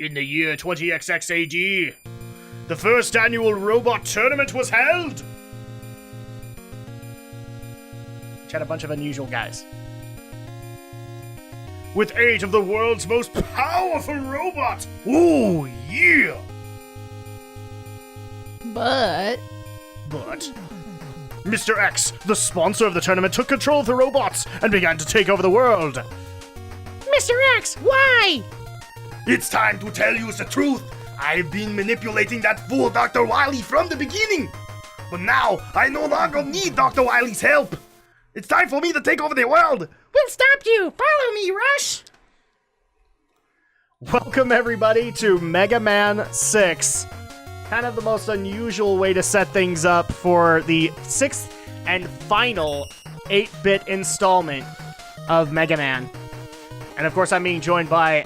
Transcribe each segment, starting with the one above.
In the year 20XX AD, the first annual robot tournament was held. Which had a bunch of unusual guys. With 8 of the world's most powerful robots. Ooh, yeah! But Mr. X, the sponsor of the tournament, took control of the robots and began to take over the world. Mr. X, why? It's time to tell you the truth. I've been manipulating that fool Dr. Wily from the beginning. But now, I no longer need Dr. Wily's help. It's time for me to take over the world. We'll stop you. Follow me, Rush. Welcome, everybody, to Mega Man 6. Kind of the most unusual way to set things up for the 6th and final 8-bit installment of Mega Man. And of course, I'm being joined by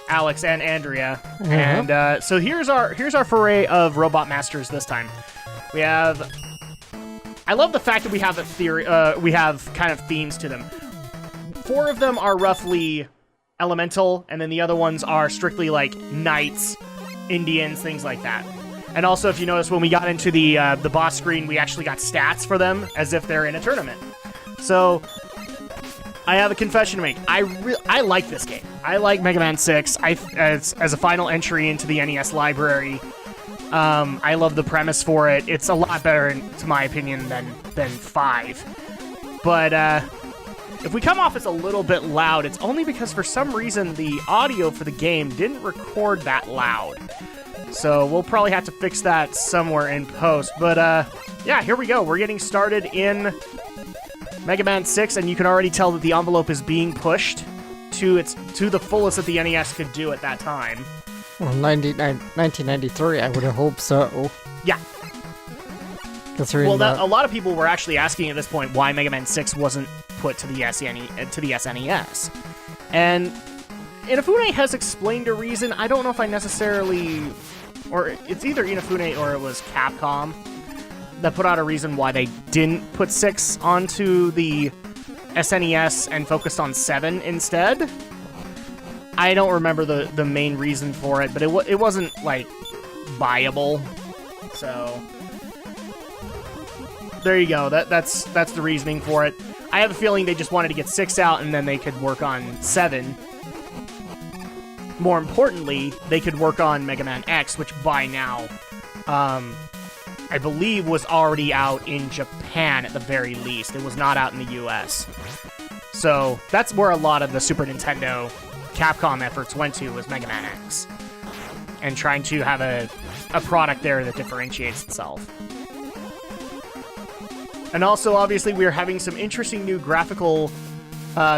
Alex and Andrea. Uh-huh. And so here's our foray of Robot Masters this time. We have... I love the fact that we have we have kind of themes to them. 4 of them are roughly elemental, and then the other ones are strictly like knights, Indians, things like that. And also, if you notice, when we got into the boss screen, we actually got stats for them as if they're in a tournament. So I have a confession to make. I like this game. I like Mega Man 6 as a final entry into the NES library. I love the premise for it. It's a lot better, to my opinion, than 5. But if we come off as a little bit loud, it's only because for some reason the audio for the game didn't record that loud. So we'll probably have to fix that somewhere in post. But yeah, here we go. We're getting started in Mega Man 6, and you can already tell that the envelope is being pushed to the fullest that the NES could do at that time. Well, 1993, I would have hoped so. Yeah. Considering Well, a lot of people were actually asking at this point why Mega Man 6 wasn't put to the SNES. And Inafune has explained a reason. I don't know if I necessarily... Or it's either Inafune or it was Capcom that put out a reason why they didn't put 6 onto the SNES and focused on 7 instead. I don't remember the main reason for it, but it wasn't, like, viable. So there you go. That's the reasoning for it. I have a feeling they just wanted to get 6 out and then they could work on 7. More importantly, they could work on Mega Man X, which by now, I believe was already out in Japan at the very least. It was not out in the US. So that's where a lot of the Super Nintendo Capcom efforts went to, was Mega Man X. And trying to have a product there that differentiates itself. And also, obviously, we are having some interesting new graphical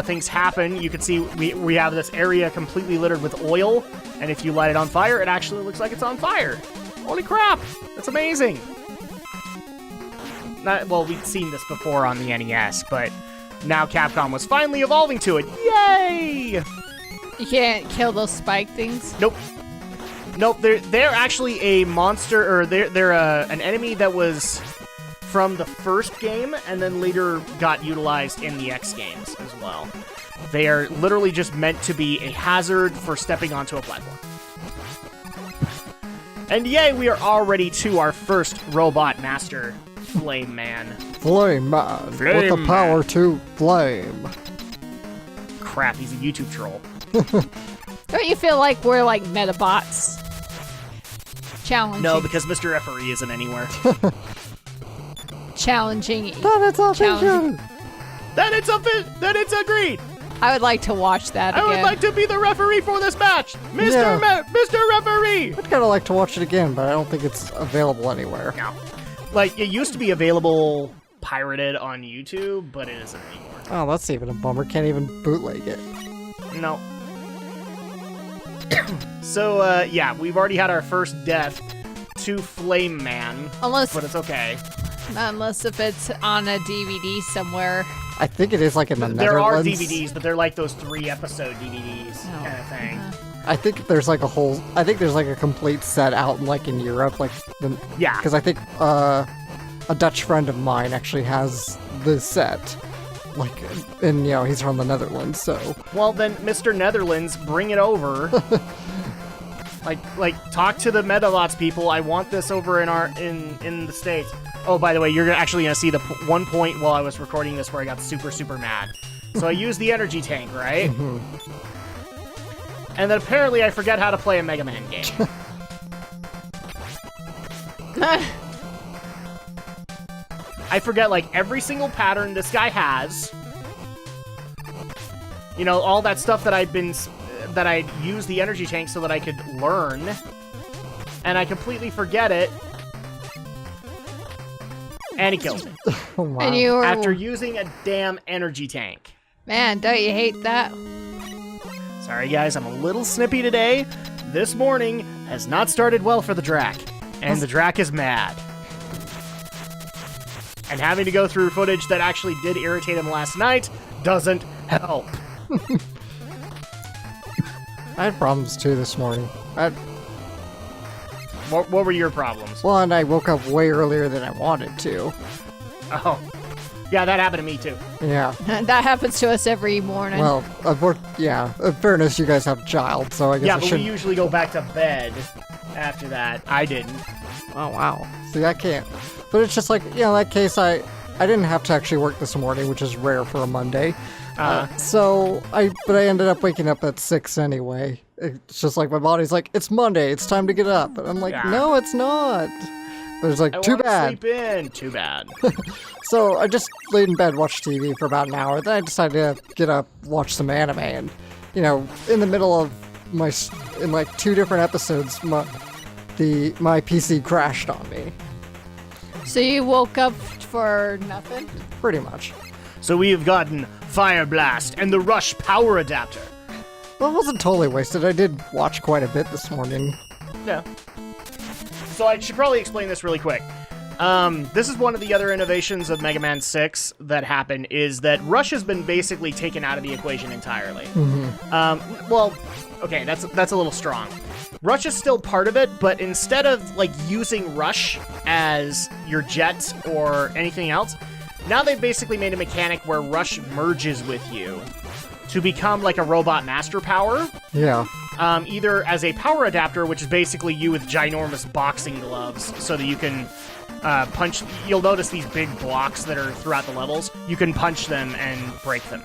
things happen. You can see we have this area completely littered with oil, and if you light it on fire, it actually looks like it's on fire. Holy crap! That's amazing! Well, we'd seen this before on the NES, but now Capcom was finally evolving to it. Yay! You can't kill those spike things? Nope. Nope, they're actually a monster, or they're an enemy that was from the first game, and then later got utilized in the X games as well. They are literally just meant to be a hazard for stepping onto a platform. And yay, we are already to our first robot master, Flame Man. Flame Man, with the power to flame. Crap, he's a YouTube troll. Don't you feel like we're like Metabots? Challenging. No, because Mr. Referee isn't anywhere. Challenging. Then it's agreed. I would like to watch that again. I would like to be the referee for this match, Mr. Mr. Referee. I'd kind of like to watch it again, but I don't think it's available anywhere. No, like it used to be available pirated on YouTube, but it isn't anymore. Oh, that's even a bummer. Can't even bootleg it. No. So yeah, we've already had our first death to Flame Man, Unless but it's okay. Unless if it's on a DVD somewhere. I think it is like in the There are Netherlands. DVDs, but they're like those 3-episode DVDs kind of thing. I think there's like a complete set out like in Europe, like Yeah. Because I think a Dutch friend of mine actually has the set, like, and he's from the Netherlands, so. Well then, Mr. Netherlands, bring it over. Like, talk to the Metabots people. I want this over in the States. Oh, by the way, you're actually gonna see the one point while I was recording this where I got super, super mad. So I used the energy tank, right? And then apparently I forget how to play a Mega Man game. I forget, like, every single pattern this guy has. You know, all that stuff that I used the energy tank so that I could learn. And I completely forget it. And he kills me. Oh, wow. And you were... After using a damn energy tank. Man, don't you hate that? Sorry, guys, I'm a little snippy today. This morning has not started well for the Drak. And the Drak is mad. And having to go through footage that actually did irritate him last night doesn't help. I had problems too this morning. What were your problems? Well, and I woke up way earlier than I wanted to. Oh. Yeah, that happened to me too. Yeah. That happens to us every morning. Well, in fairness, you guys have a child, so I guess Yeah, I but should... we usually go back to bed after that. I didn't. Oh, wow. See, I can't. But it's just like, in that case, I didn't have to actually work this morning, which is rare for a Monday. So I ended up waking up at 6 anyway. It's just like my body's like, it's Monday, it's time to get up. And I'm like, no, it's not. But it's like, I too wanna bad. Sleep in. Too bad. So I just laid in bed, watched TV for about an hour. Then I decided to get up, watch some anime. And, in the middle of in like 2 different episodes, my PC crashed on me. So you woke up for nothing? Pretty much. So we have gotten Fire Blast and the Rush Power Adapter. Well, it wasn't totally wasted. I did watch quite a bit this morning. Yeah. So I should probably explain this really quick. This is one of the other innovations of Mega Man 6 that happened, is that Rush has been basically taken out of the equation entirely. Well, okay, that's a little strong. Rush is still part of it, but instead of, like, using Rush as your jet or anything else, now they've basically made a mechanic where Rush merges with you to become like a robot master power. Yeah. Either as a power adapter, which is basically you with ginormous boxing gloves, so that you can punch. You'll notice these big blocks that are throughout the levels. You can punch them and break them.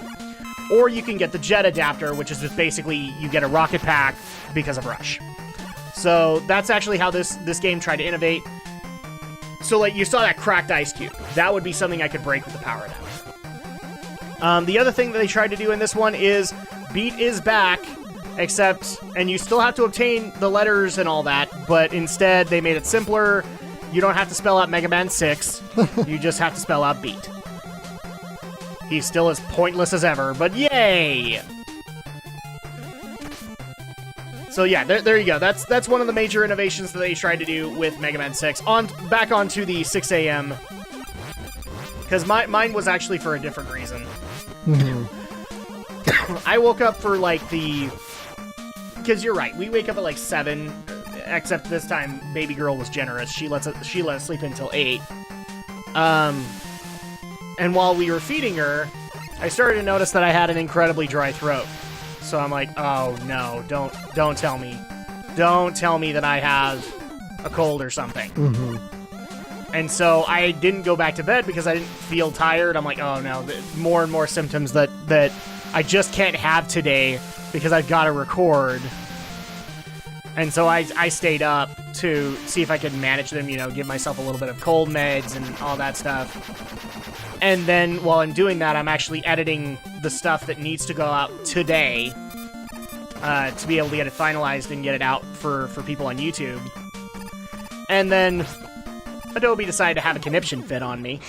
Or you can get the jet adapter, which is just basically you get a rocket pack because of Rush. So that's actually how this game tried to innovate. So, like, you saw that cracked ice cube. That would be something I could break with the power adapter. The other thing that they tried to do in this one is Beat is back, except, and you still have to obtain the letters and all that, but instead they made it simpler. You don't have to spell out Mega Man 6. You just have to spell out Beat. He's still as pointless as ever, but yay! So yeah, there you go. That's one of the major innovations that they tried to do with Mega Man 6. Back onto the 6 a.m. Because mine was actually for a different reason. I woke up for like because you're right, we wake up at like 7, except this time baby girl was generous. She let us sleep until 8. And while we were feeding her, I started to notice that I had an incredibly dry throat. So I'm like, oh no, don't tell me. Don't tell me that I have a cold or something. And so I didn't go back to bed because I didn't feel tired. I'm like, oh no, more and more symptoms that I just can't have today because I've got to record. And so I stayed up to see if I could manage them, give myself a little bit of cold meds and all that stuff. And then while I'm doing that, I'm actually editing the stuff that needs to go out today to be able to get it finalized and get it out for people on YouTube. And then Adobe decided to have a conniption fit on me.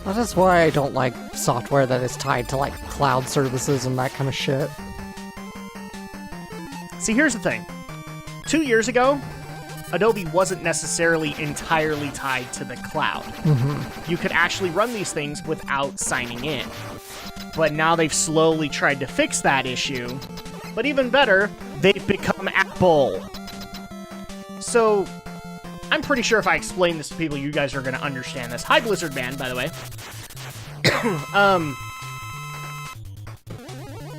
Well, that's why I don't like software that is tied to, like, cloud services and that kind of shit. See, here's the thing. 2 years ago, Adobe wasn't necessarily entirely tied to the cloud. You could actually run these things without signing in. But now they've slowly tried to fix that issue. But even better, they've become Apple. So, I'm pretty sure if I explain this to people, you guys are going to understand this. Hi, Blizzard Man, by the way.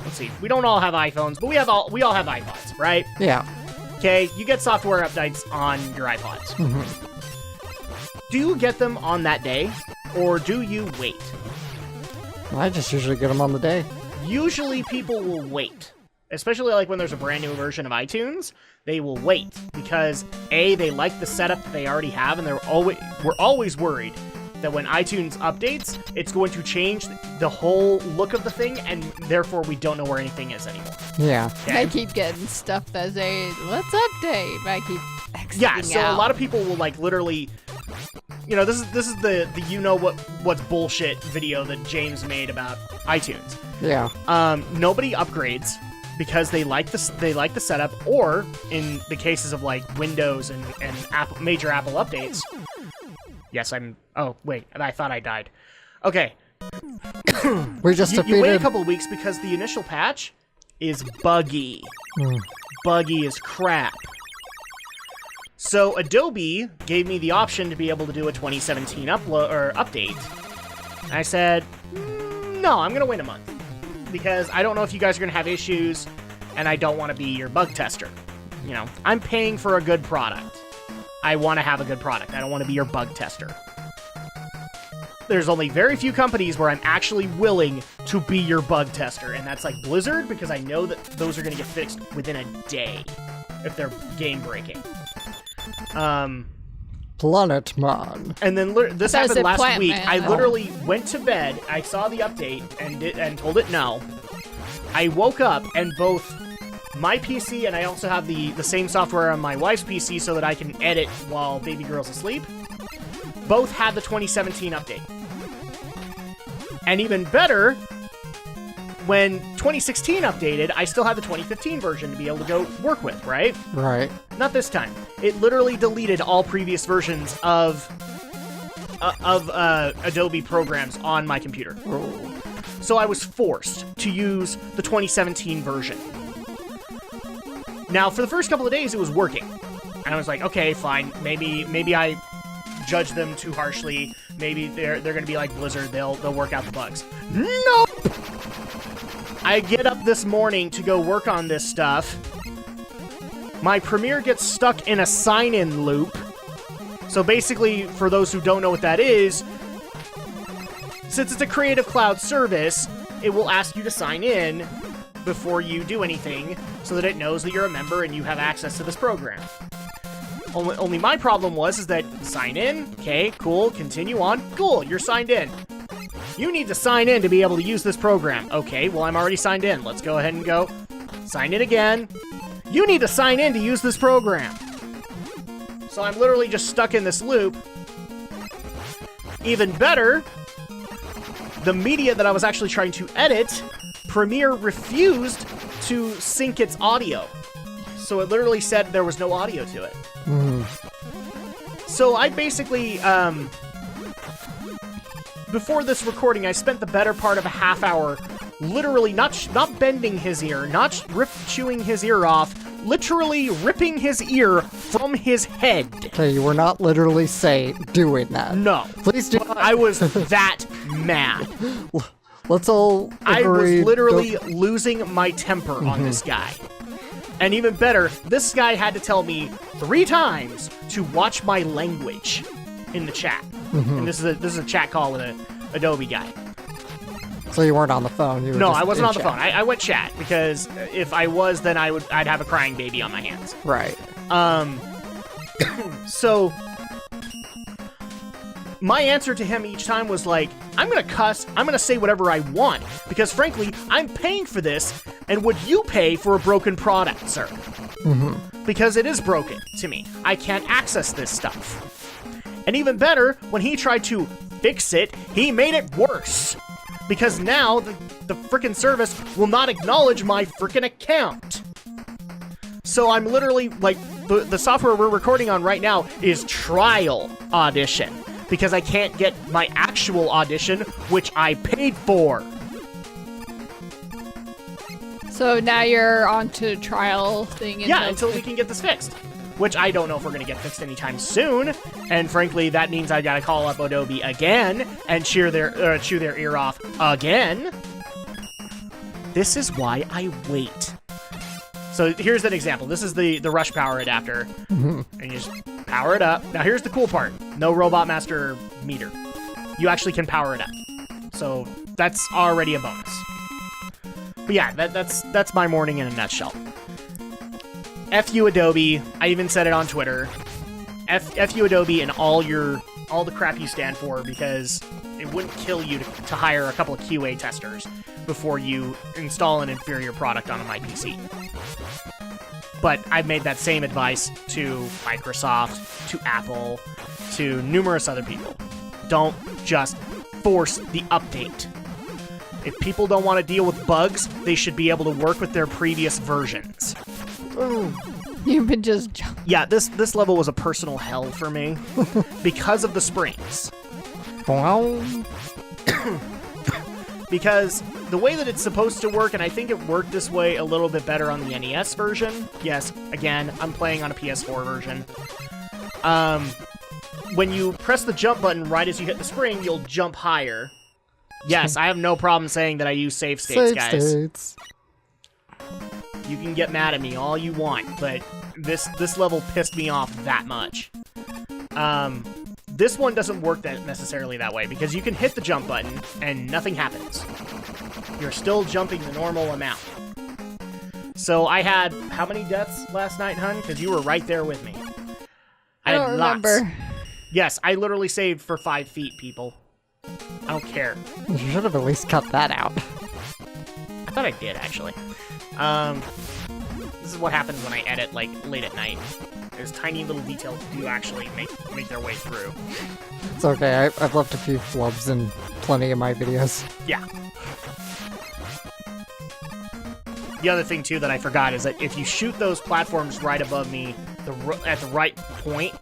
let's see. We don't all have iPhones, but we all have iPods, right? Yeah. Okay, you get software updates on your iPods. Do you get them on that day, or do you wait? I just usually get them on the day. Usually people will wait, especially like when there's a brand new version of iTunes. They will wait because A, they like the setup that they already have, and we're always worried that when iTunes updates, it's going to change the whole look of the thing, and therefore we don't know where anything is anymore. Yeah. Okay? I keep getting stuff that say, let's update, but I keep exiting Yeah, so out. a lot of people will like literally, this is the what's bullshit video that James made about iTunes. Yeah. Nobody upgrades because they like the setup, or in the cases of like Windows and major Apple updates. Yes, oh wait, I thought I died. Okay. We just You defeated... wait a couple of weeks because the initial patch is buggy. Buggy as crap. So Adobe gave me the option to be able to do a 2017 update. And I said, no, I'm gonna wait a month because I don't know if you guys are gonna have issues, and I don't want to be your bug tester. I'm paying for a good product. I want to have a good product. I don't want to be your bug tester. There's only very few companies where I'm actually willing to be your bug tester, and that's like Blizzard, because I know that those are going to get fixed within a day if they're game breaking. Planet Man. And then this I thought happened it said last Plant week. Man. I literally went to bed. I saw the update and told it no. I woke up and both my PC, and I also have the same software on my wife's PC so that I can edit while baby girl's asleep, both had the 2017 update. And even better, when 2016 updated, I still had the 2015 version to be able to go work with, right? Right. Not this time. It literally deleted all previous versions of Adobe programs on my computer. So I was forced to use the 2017 version. Now, for the first couple of days, it was working. And I was like, okay, fine. Maybe I judged them too harshly. Maybe they're going to be like Blizzard. They'll work out the bugs. Nope! I get up this morning to go work on this stuff. My Premiere gets stuck in a sign-in loop. So basically, for those who don't know what that is, since it's a Creative Cloud service, it will ask you to sign in before you do anything so that it knows that you're a member and you have access to this program. Only my problem is that sign in, okay, cool, continue on, cool, you're signed in. You need to sign in to be able to use this program. Okay, well, I'm already signed in. Let's go ahead and go sign in again. You need to sign in to use this program. So I'm literally just stuck in this loop. Even better, the media that I was actually trying to edit, Premiere refused to sync its audio. So it literally said there was no audio to it. So I basically, before this recording, I spent the better part of a half hour literally not bending his ear, not chewing his ear off, literally ripping his ear from his head. Okay, you were not literally doing that. No. Please do. I was that mad. Let's all I agree. was literally losing my temper on this guy. And even better, this guy had to tell me 3 times to watch my language in the chat. And this is a chat call with an Adobe guy. So you weren't on the phone. You were No, just I wasn't in on the chat. phone. I went chat because if I was, then I'd have a crying baby on my hands. Right. So my answer to him each time was like, I'm gonna cuss, I'm gonna say whatever I want, because frankly, I'm paying for this, and would you pay for a broken product, sir? Because it is broken to me. I can't access this stuff. And even better, when he tried to fix it, he made it worse. Because now the frickin' service will not acknowledge my frickin' account. So I'm literally, like, the software we're recording on right now is trial Audition. Because I can't get my actual Audition, which I paid for. So now you're on to the trial thing. Until we can get this fixed. Which I don't know if we're going to get fixed anytime soon. And frankly, that means I got to call up Adobe again and chew their ear off again. This is why I wait. So here's an example. This is the rush power adapter. And you just power it up. Now here's the cool part. No Robot Master meter. You actually can power it up. So that's already a bonus. But yeah, that's my morning in a nutshell. F you Adobe. I even said it on Twitter. F you Adobe and all the crap you stand for, because it wouldn't kill you to hire a couple of QA testers before you install an inferior product on my PC. But I've made that same advice to Microsoft, to Apple, to numerous other people. Don't just force the update. If people don't want to deal with bugs, they should be able to work with their previous versions. You've been just... Yeah, this level was a personal hell for me because of the springs. Wow. Because the way that it's supposed to work, and I think it worked this way a little bit better on the NES version. Yes, again, I'm playing on a PS4 version. When you press the jump button right as you hit the spring, you'll jump higher. Yes, I have no problem saying that I use save states, guys. States. You can get mad at me all you want, but this level pissed me off that much. This one doesn't work necessarily that way, because you can hit the jump button and nothing happens. You're still jumping the normal amount. So I had how many deaths last night, hun? Because you were right there with me. I don't remember. Yes, I literally saved for 5 feet, people. I don't care. You should have at least cut that out. I thought I did, actually. This is what happens when I edit, like, late at night. There's tiny little details do actually make their way through. It's okay, I've left a few flubs in plenty of my videos. Yeah. The other thing, too, that I forgot is that if you shoot those platforms right above me at the right point,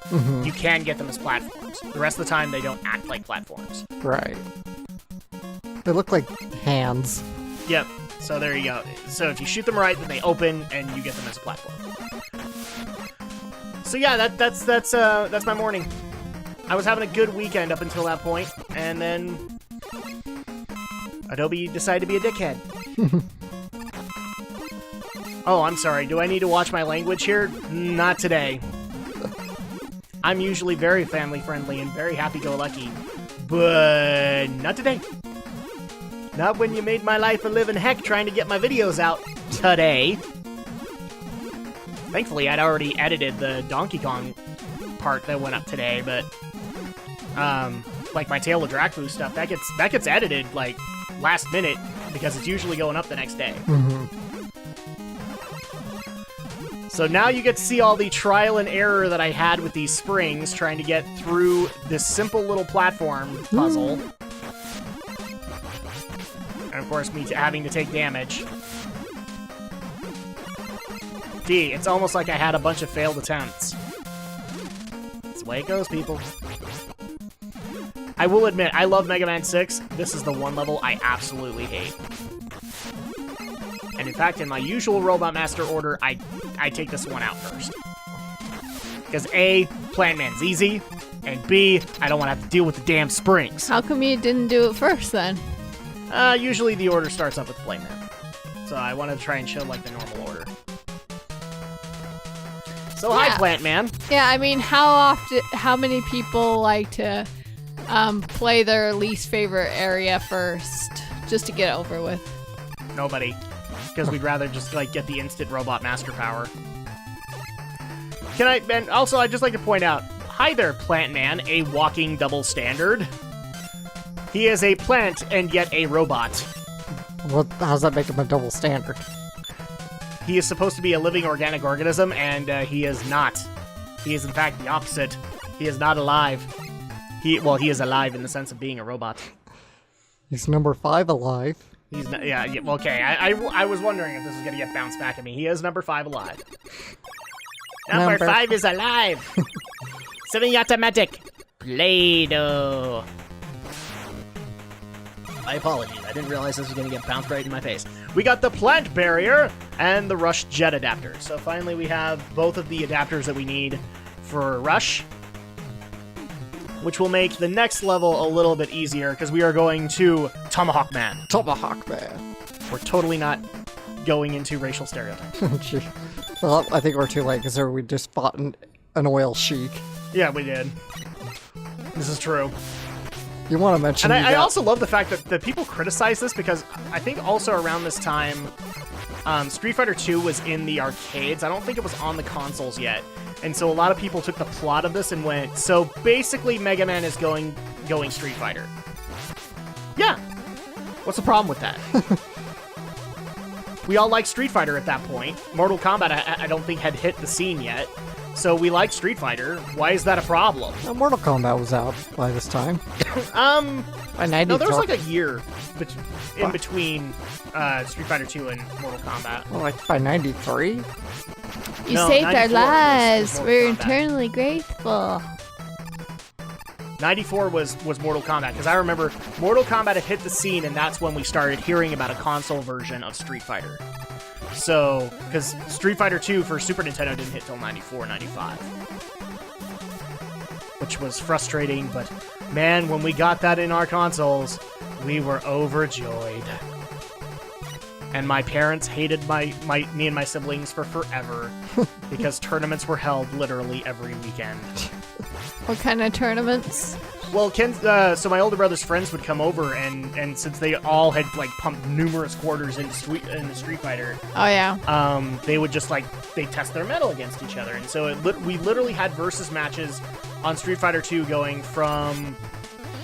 you can get them as platforms. The rest of the time, they don't act like platforms. Right. They look like hands. Yep. So there you go. So if you shoot them right, then they open, and you get them as a platform. So yeah, that's my morning. I was having a good weekend up until that point, and then Adobe decided to be a dickhead. Oh, I'm sorry. Do I need to watch my language here? Not today. I'm usually very family-friendly and very happy-go-lucky, but not today. Not when you made my life a living heck trying to get my videos out today. Thankfully, I'd already edited the Donkey Kong part that went up today, but like my Tale of Drak stuff, that gets edited like last minute because it's usually going up the next day. So now you get to see all the trial and error that I had with these springs trying to get through this simple little platform puzzle. And of course, me having to take damage. Gee, it's almost like I had a bunch of failed attempts. That's the way it goes, people. I will admit, I love Mega Man 6. This is the one level I absolutely hate. And in fact, in my usual Robot Master order, I take this one out first. Because A, Plant Man's easy, and B, I don't want to have to deal with the damn springs. How come you didn't do it first, then? Usually the order starts up with Plant Man. So I wanted to try and show, like, the normal order. So Yeah. hi, Plant Man. Yeah, I mean, how many people like to play their least favorite area first, just to get it over with? Nobody. Because we'd rather just, like, get the instant Robot Master power. And also, I'd just like to point out, hi there, Plant Man, a walking double standard. He is a plant and yet a robot. How's that make him a double standard? He is supposed to be a living organic organism, and he is not. He is, in fact, the opposite. He is not alive. He is alive in the sense of being a robot. He's number 5 alive. He's not, yeah, okay. I was wondering if this was gonna get bounced back at me. He is number 5 alive. Number 5 is alive. Semi-automatic. Play-Doh. My apologies. I didn't realize this was gonna get bounced right in my face. We got the plant barrier and the Rush jet adapter. So finally we have both of the adapters that we need for Rush, which will make the next level a little bit easier because we are going to Tomahawk Man. Tomahawk Man. We're totally not going into racial stereotypes. Gee. Well, I think we're too late because we just fought an oil sheik. Yeah, we did. This is true. You want to mention? And I also love the fact that people criticize this because I think also around this time, Street Fighter 2 was in the arcades. I don't think it was on the consoles yet. And so a lot of people took the plot of this and went, so basically Mega Man is going Street Fighter. Yeah. What's the problem with that? We all liked Street Fighter at that point. Mortal Kombat, I don't think, had hit the scene yet. So we liked Street Fighter. Why is that a problem? Mortal Kombat was out by this time. By 93. No, there was like a year in between Street Fighter 2 and Mortal Kombat. Well, like by 93? You No, saved our 94 was lives. Mortal We're Kombat. eternally grateful. 94 was Mortal Kombat, because I remember Mortal Kombat had hit the scene, and that's when we started hearing about a console version of Street Fighter. So, because Street Fighter 2 for Super Nintendo didn't hit till 94, 95. Which was frustrating, but man, when we got that in our consoles, we were overjoyed. And my parents hated me and my siblings for forever, because tournaments were held literally every weekend. What kind of tournaments? Well, so my older brother's friends would come over, and since they all had like pumped numerous quarters into Street Fighter, Oh yeah. they would just they test their mettle against each other, and so we literally had versus matches on Street Fighter 2 going from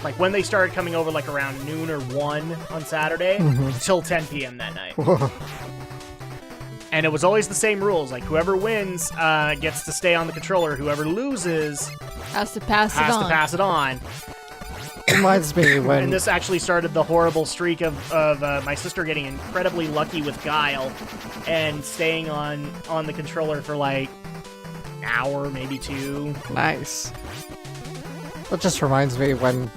like when they started coming over like around noon or 1 on Saturday till 10 p.m. that night. And it was always the same rules. Like, whoever wins gets to stay on the controller. Whoever loses Has to pass has it on. to pass it on. Reminds me when... And this actually started the horrible streak of my sister getting incredibly lucky with Guile and staying on the controller for like an hour, maybe 2. Nice. That just reminds me when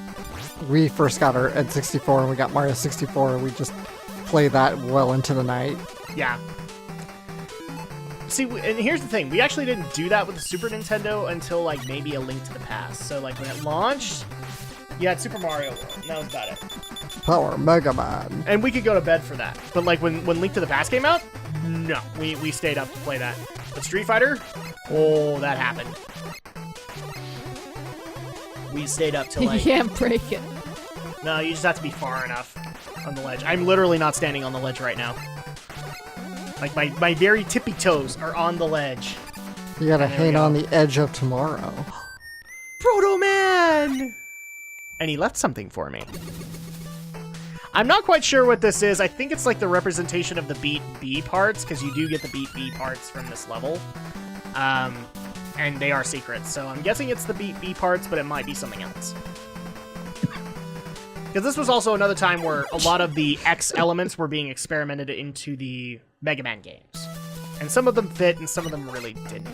we first got our N64 and we got Mario 64, we just played that well into the night. Yeah. See, and here's the thing. We actually didn't do that with the Super Nintendo until, like, maybe A Link to the Past. So, like, when it launched, you had Super Mario World, and that was about it. Power Mega Man. And we could go to bed for that. But, like, when Link to the Past came out, no. We stayed up to play that. But Street Fighter, oh, that happened. We stayed up till, You like... can't break it. No, you just have to be far enough on the ledge. I'm literally not standing on the ledge right now. Like, my very tippy toes are on the ledge. You gotta There we hang go. on the edge of tomorrow. Proto Man! And he left something for me. I'm not quite sure what this is. I think it's like the representation of the Beat B parts, because you do get the Beat B parts from this level. And they are secrets, so I'm guessing it's the Beat B parts, but it might be something else. Because this was also another time where a lot of the X elements were being experimented into the Mega Man games. And some of them fit, and some of them really didn't.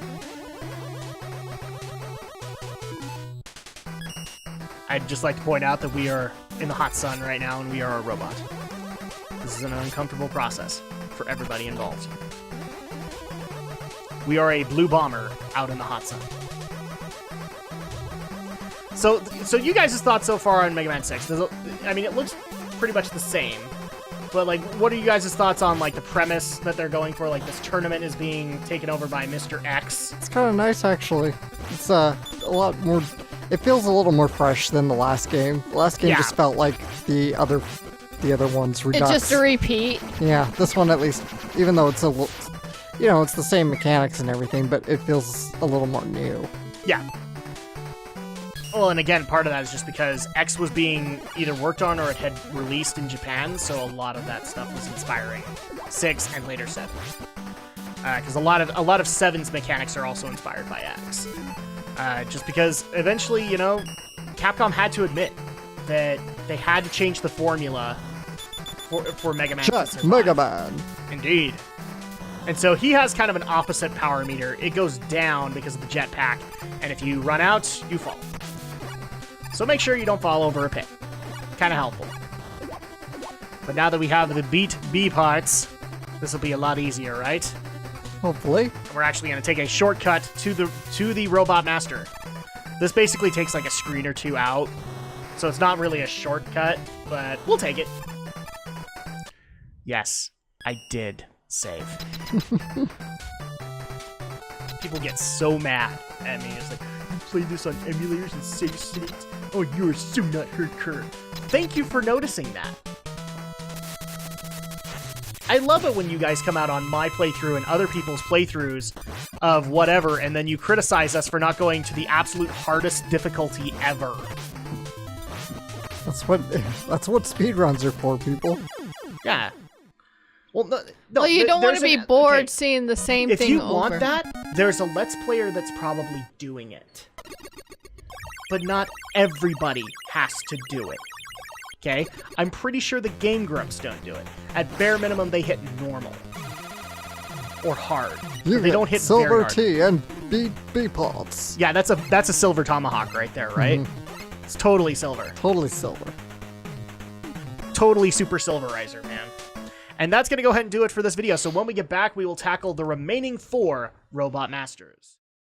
I'd just like to point out that we are in the hot sun right now, and we are a robot. This is an uncomfortable process for everybody involved. We are a blue bomber out in the hot sun. So you guys' thoughts so far on Mega Man 6? I mean, it looks pretty much the same. But, like, what are you guys' thoughts on, like, the premise that they're going for? Like, this tournament is being taken over by Mr. X. It's kind of nice, actually. It's a lot more... It feels a little more fresh than the last game. The last game Yeah. just felt like the other ones redux. It's just a repeat. Yeah, this one at least, even though it's it's the same mechanics and everything, but it feels a little more new. Yeah. Well, and again, part of that is just because X was being either worked on or it had released in Japan, so a lot of that stuff was inspiring 6 and later 7. Because a lot of 7's mechanics are also inspired by X. Just because eventually, Capcom had to admit that they had to change the formula for Mega Man. to Shut survive. Mega Man! Indeed. And so he has kind of an opposite power meter. It goes down because of the jetpack, and if you run out, you fall. So make sure you don't fall over a pit. Kind of helpful. But now that we have the Beat B parts, this will be a lot easier, right? Hopefully. And we're actually going to take a shortcut to the Robot Master. This basically takes like a screen or 2 out, so it's not really a shortcut, but we'll take it. Yes, I did save. People get so mad at me. It's like, you play this on emulators and save states? Oh, you're so not hardcore. Thank you for noticing that. I love it when you guys come out on my playthrough and other people's playthroughs of whatever, and then you criticize us for not going to the absolute hardest difficulty ever. That's what speedruns are for, people. Yeah. Well, no, Well, you don't want to be bored seeing the same if thing you over. want that, there's a Let's Player that's probably doing it. But not everybody has to do it. Okay? I'm pretty sure the Game Grumps don't do it. At bare minimum, they hit normal. Or hard. They don't hit silver very hard. T and B pots. Yeah, that's a silver tomahawk right there, right? It's totally silver. Totally silver. Totally super silverizer, man. And that's going to go ahead and do it for this video. So when we get back, we will tackle the remaining 4 Robot Masters.